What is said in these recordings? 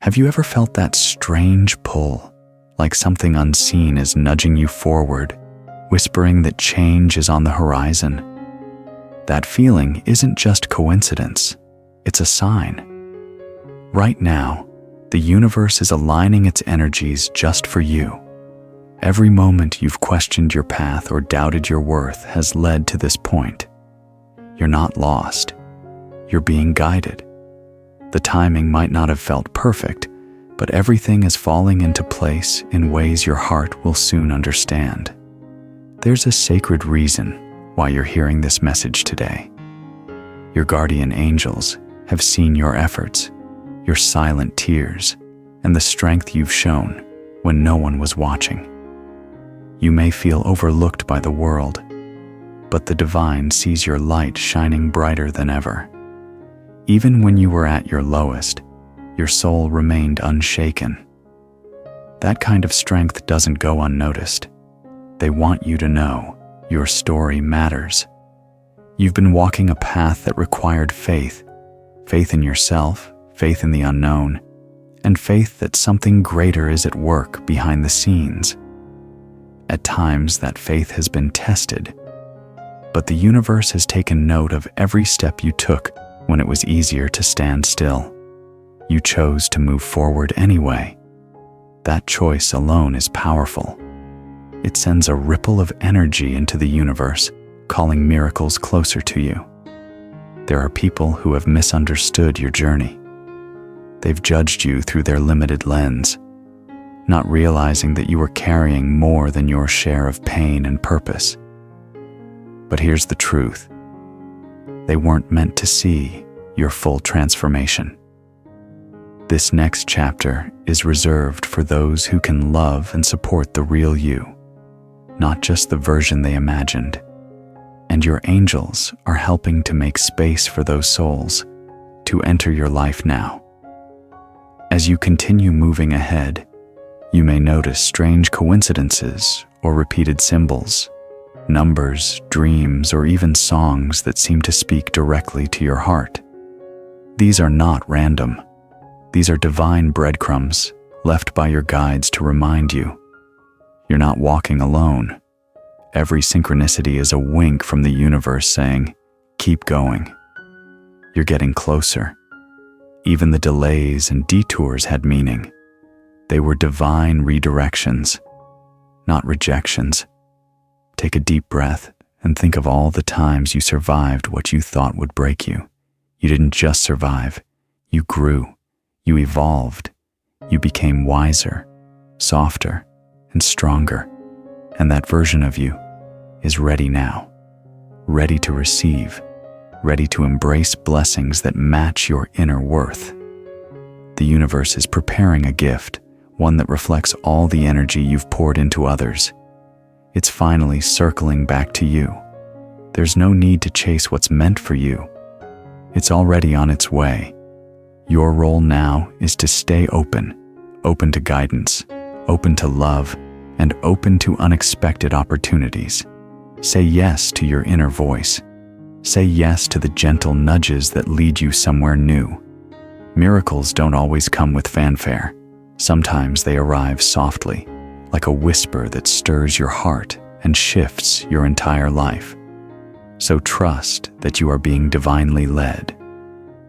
Have you ever felt that strange pull, like something unseen is nudging you forward, whispering that change is on the horizon? That feeling isn't just coincidence, it's a sign. Right now, the universe is aligning its energies just for you. Every moment you've questioned your path or doubted your worth has led to this point. You're not lost. You're being guided. The timing might not have felt perfect, but everything is falling into place in ways your heart will soon understand. There's a sacred reason why you're hearing this message today. Your guardian angels have seen your efforts, your silent tears, and the strength you've shown when no one was watching. You may feel overlooked by the world, but the divine sees your light shining brighter than ever. Even when you were at your lowest, your soul remained unshaken. That kind of strength doesn't go unnoticed. They want you to know your story matters. You've been walking a path that required faith in yourself, faith in the unknown, and faith that something greater is at work behind the scenes. At times, that faith has been tested, but the universe has taken note of every step you took when it was easier to stand still. You chose to move forward anyway. That choice alone is powerful. It sends a ripple of energy into the universe, calling miracles closer to you. There are people who have misunderstood your journey. They've judged you through their limited lens, not realizing that you were carrying more than your share of pain and purpose. But here's the truth. They weren't meant to see your full transformation. This next chapter is reserved for those who can love and support the real you, not just the version they imagined. And your angels are helping to make space for those souls to enter your life now. As you continue moving ahead, you may notice strange coincidences or repeated symbols, numbers, dreams, or even songs that seem to speak directly to your heart. These are not random. These are divine breadcrumbs left by your guides to remind you you're not walking alone. Every synchronicity is a wink from the universe saying, keep going. You're getting closer. Even the delays and detours had meaning. They were divine redirections, not rejections. Take a deep breath and think of all the times you survived what you thought would break you. You didn't just survive. You grew. You evolved. You became wiser, softer, and stronger. And that version of you is ready now, ready to receive, ready to embrace blessings that match your inner worth. The universe is preparing a gift, one that reflects all the energy you've poured into others. It's finally circling back to you. There's no need to chase what's meant for you. It's already on its way. Your role now is to stay open to guidance, open to love, and open to unexpected opportunities. Say yes to your inner voice. Say yes to the gentle nudges that lead you somewhere new. Miracles don't always come with fanfare. Sometimes they arrive softly, like a whisper that stirs your heart and shifts your entire life. So trust that you are being divinely led.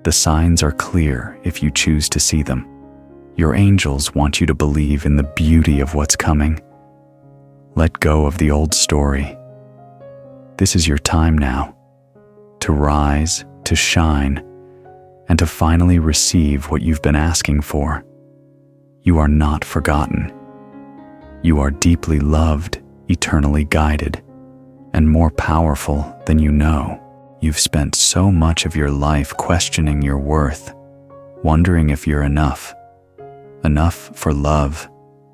The signs are clear if you choose to see them. Your angels want you to believe in the beauty of what's coming. Let go of the old story. This is your time now, to rise, to shine, and to finally receive what you've been asking for. You are not forgotten. You are deeply loved, eternally guided, and more powerful than you know. You've spent so much of your life questioning your worth, wondering if you're enough. Enough for love,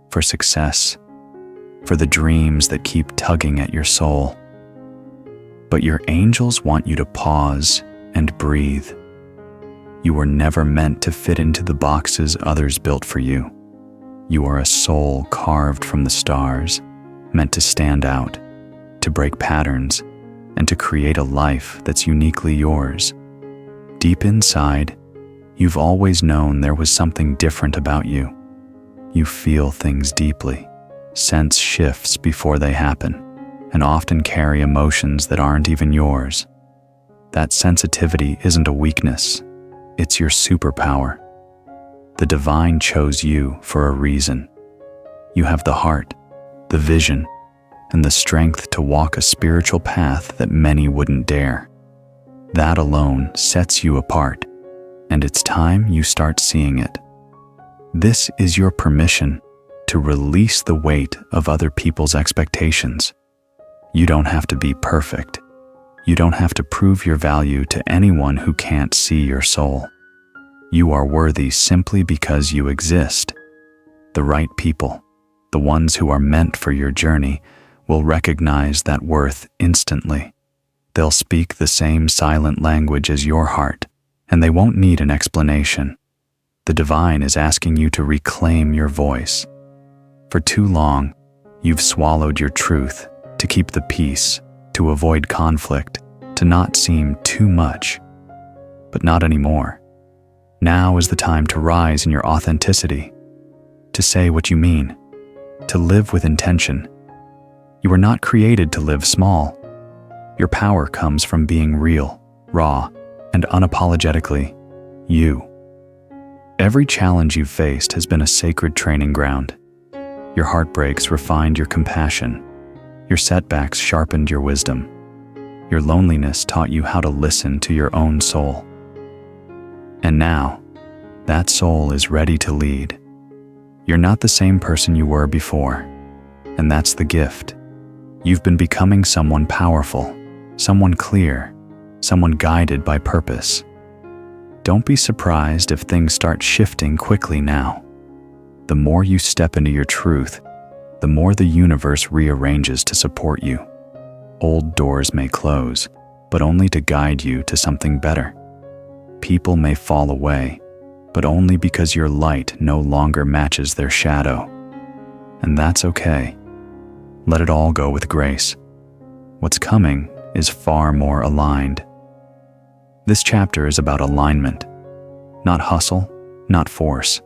for success, for the dreams that keep tugging at your soul. But your angels want you to pause and breathe. You were never meant to fit into the boxes others built for you. You are a soul carved from the stars, meant to stand out, to break patterns, and to create a life that's uniquely yours. Deep inside, You've always known there was something different about you. You feel things deeply, sense shifts before they happen, and often carry emotions that aren't even yours. That sensitivity isn't a weakness, it's your superpower. The divine chose you for a reason. You have the heart, the vision, and the strength to walk a spiritual path that many wouldn't dare. That alone sets you apart, and it's time you start seeing it. This is your permission to release the weight of other people's expectations. You don't have to be perfect. You don't have to prove your value to anyone who can't see your soul. You are worthy simply because you exist. The right people, the ones who are meant for your journey, will recognize that worth instantly. They'll speak the same silent language as your heart, and they won't need an explanation. The divine is asking you to reclaim your voice. For too long, you've swallowed your truth to keep the peace, to avoid conflict, to not seem too much. But not anymore. Now is the time to rise in your authenticity, to say what you mean, to live with intention. You were not created to live small. Your power comes from being real, raw, and unapologetically you. Every challenge you've faced has been a sacred training ground. Your heartbreaks refined your compassion. Your setbacks sharpened your wisdom. Your loneliness taught you how to listen to your own soul. And now, that soul is ready to lead. You're not the same person you were before, and that's the gift. You've been becoming someone powerful, someone clear, someone guided by purpose. Don't be surprised if things start shifting quickly now. The more you step into your truth, the more the universe rearranges to support you. Old doors may close, but only to guide you to something better. People may fall away, but only because your light no longer matches their shadow. And that's okay. Let it all go with grace. What's coming is far more aligned. This chapter is about alignment, not hustle, not force.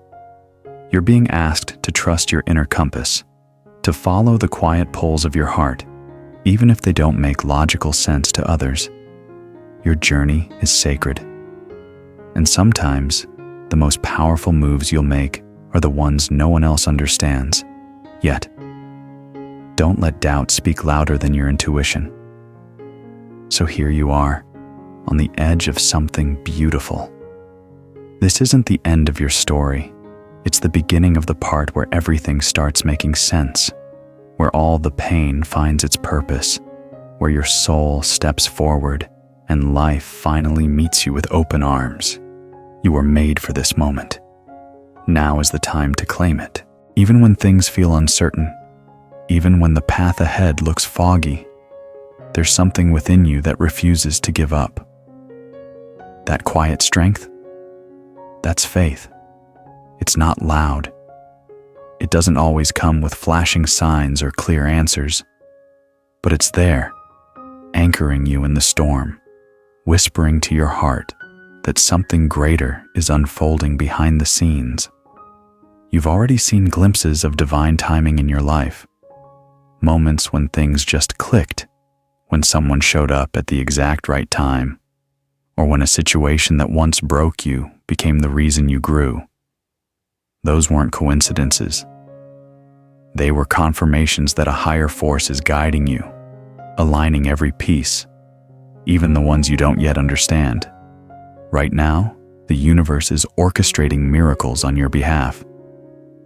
You're being asked to trust your inner compass, to follow the quiet pulls of your heart, even if they don't make logical sense to others. Your journey is sacred. And sometimes, the most powerful moves you'll make are the ones no one else understands, yet. Don't let doubt speak louder than your intuition. So here you are, on the edge of something beautiful. This isn't the end of your story. It's the beginning of the part where everything starts making sense, where all the pain finds its purpose, where your soul steps forward and life finally meets you with open arms. You were made for this moment. Now is the time to claim it. Even when things feel uncertain, even when the path ahead looks foggy, there's something within you that refuses to give up. That quiet strength, that's faith. It's not loud. It doesn't always come with flashing signs or clear answers, but it's there, anchoring you in the storm, whispering to your heart that something greater is unfolding behind the scenes. You've already seen glimpses of divine timing in your life, moments when things just clicked, when someone showed up at the exact right time, or when a situation that once broke you became the reason you grew. Those weren't coincidences. They were confirmations that a higher force is guiding you, aligning every piece, even the ones you don't yet understand. Right now, the universe is orchestrating miracles on your behalf.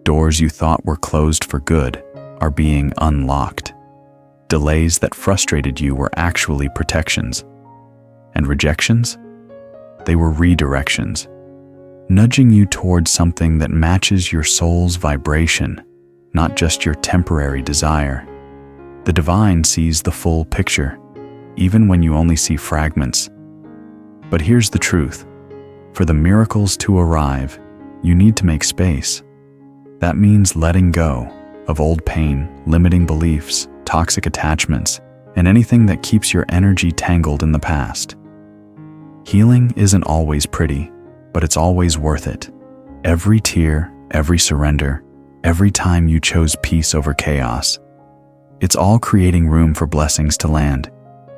Doors you thought were closed for good are being unlocked. Delays that frustrated you were actually protections. And rejections? They were redirections, nudging you towards something that matches your soul's vibration, not just your temporary desire. The divine sees the full picture, even when you only see fragments. But here's the truth. For the miracles to arrive, you need to make space. That means letting go of old pain, limiting beliefs, toxic attachments, and anything that keeps your energy tangled in the past. Healing isn't always pretty, but it's always worth it. Every tear, every surrender, every time you chose peace over chaos, it's all creating room for blessings to land.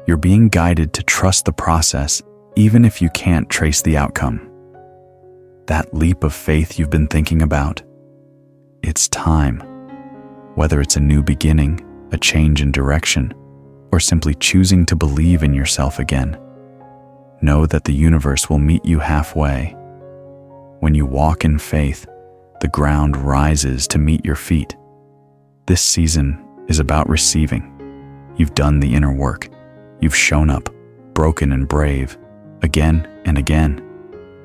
You're being guided to trust the process, even if you can't trace the outcome. That leap of faith you've been thinking about, it's time. Whether it's a new beginning, a change in direction, or simply choosing to believe in yourself again, know that the universe will meet you halfway. When you walk in faith, the ground rises to meet your feet. This season is about receiving. You've done the inner work. You've shown up, broken and brave, again and again.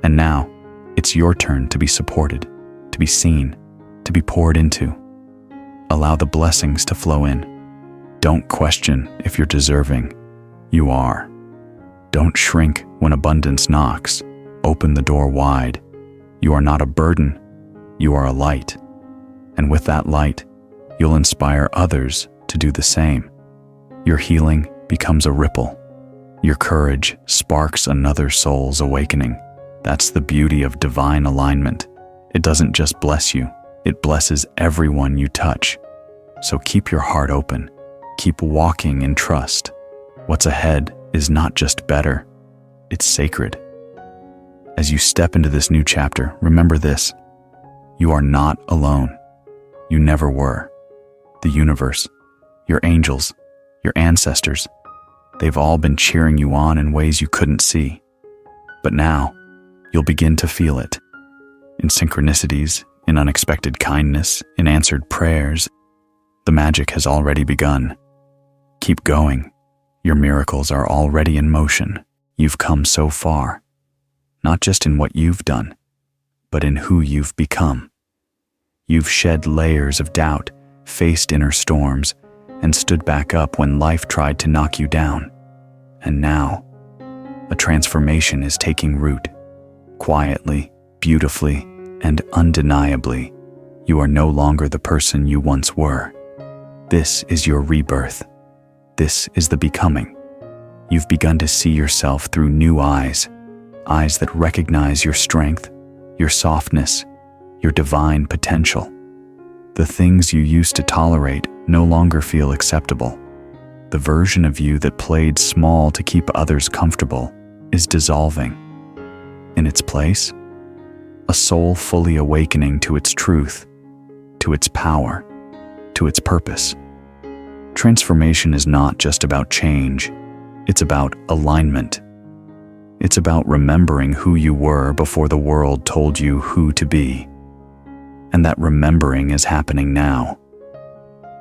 And now, it's your turn to be supported, to be seen, to be poured into. Allow the blessings to flow in. Don't question if you're deserving. You are. Don't shrink when abundance knocks. Open the door wide. You are not a burden. You are a light. And with that light, you'll inspire others to do the same. Your healing becomes a ripple. Your courage sparks another soul's awakening. That's the beauty of divine alignment. It doesn't just bless you, it blesses everyone you touch. So keep your heart open. Keep walking in trust. What's ahead is not just better, it's sacred. As you step into this new chapter, remember this: you are not alone. You never were. The universe, your angels, your ancestors, they've all been cheering you on in ways you couldn't see. But now, you'll begin to feel it. In synchronicities, in unexpected kindness, in answered prayers. The magic has already begun. Keep going. Your miracles are already in motion. You've come so far, not just in what you've done, but in who you've become. You've shed layers of doubt, faced inner storms, and stood back up when life tried to knock you down. And now, a transformation is taking root. Quietly, beautifully, and undeniably, you are no longer the person you once were. This is your rebirth. This is the becoming. You've begun to see yourself through new eyes, eyes that recognize your strength, your softness, your divine potential. The things you used to tolerate no longer feel acceptable. The version of you that played small to keep others comfortable is dissolving. In its place, a soul fully awakening to its truth, to its power, to its purpose. Transformation is not just about change, it's about alignment. It's about remembering who you were before the world told you who to be. And that remembering is happening now.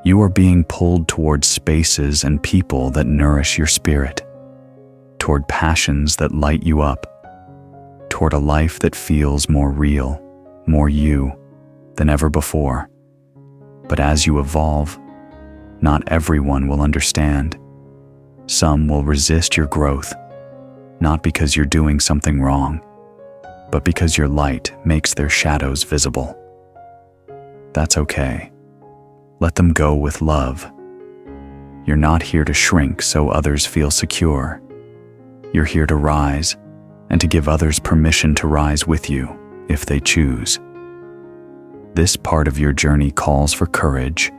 You are being pulled toward spaces and people that nourish your spirit, toward passions that light you up, toward a life that feels more real, more you than ever before. But as you evolve, not everyone will understand. Some will resist your growth, not because you're doing something wrong, but because your light makes their shadows visible. That's okay. Let them go with love. You're not here to shrink so others feel secure. You're here to rise, and to give others permission to rise with you, if they choose. This part of your journey calls for courage,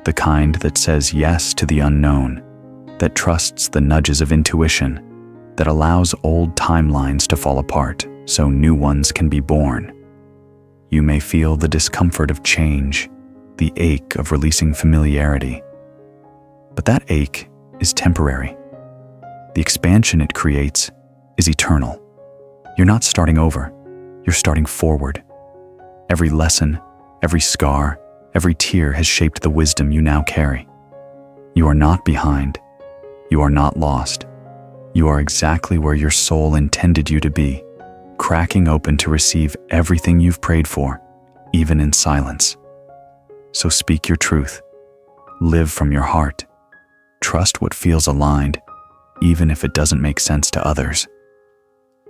the kind that says yes to the unknown, that trusts the nudges of intuition, that allows old timelines to fall apart so new ones can be born. You may feel the discomfort of change, the ache of releasing familiarity. But that ache is temporary. The expansion it creates is eternal. You're not starting over, you're starting forward. Every lesson, every scar, every tear has shaped the wisdom you now carry. You are not behind. You are not lost. You are exactly where your soul intended you to be, cracking open to receive everything you've prayed for, even in silence. So speak your truth. Live from your heart. Trust what feels aligned, even if it doesn't make sense to others.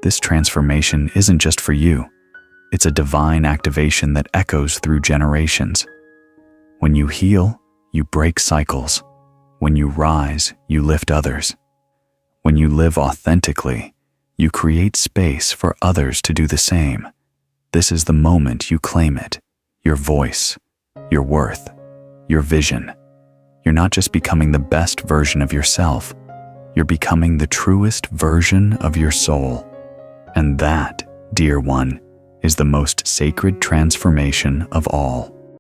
This transformation isn't just for you. It's a divine activation that echoes through generations. When you heal, you break cycles. When you rise, you lift others. When you live authentically, you create space for others to do the same. This is the moment you claim it, your voice, your worth, your vision. You're not just becoming the best version of yourself, you're becoming the truest version of your soul. And that, dear one, is the most sacred transformation of all.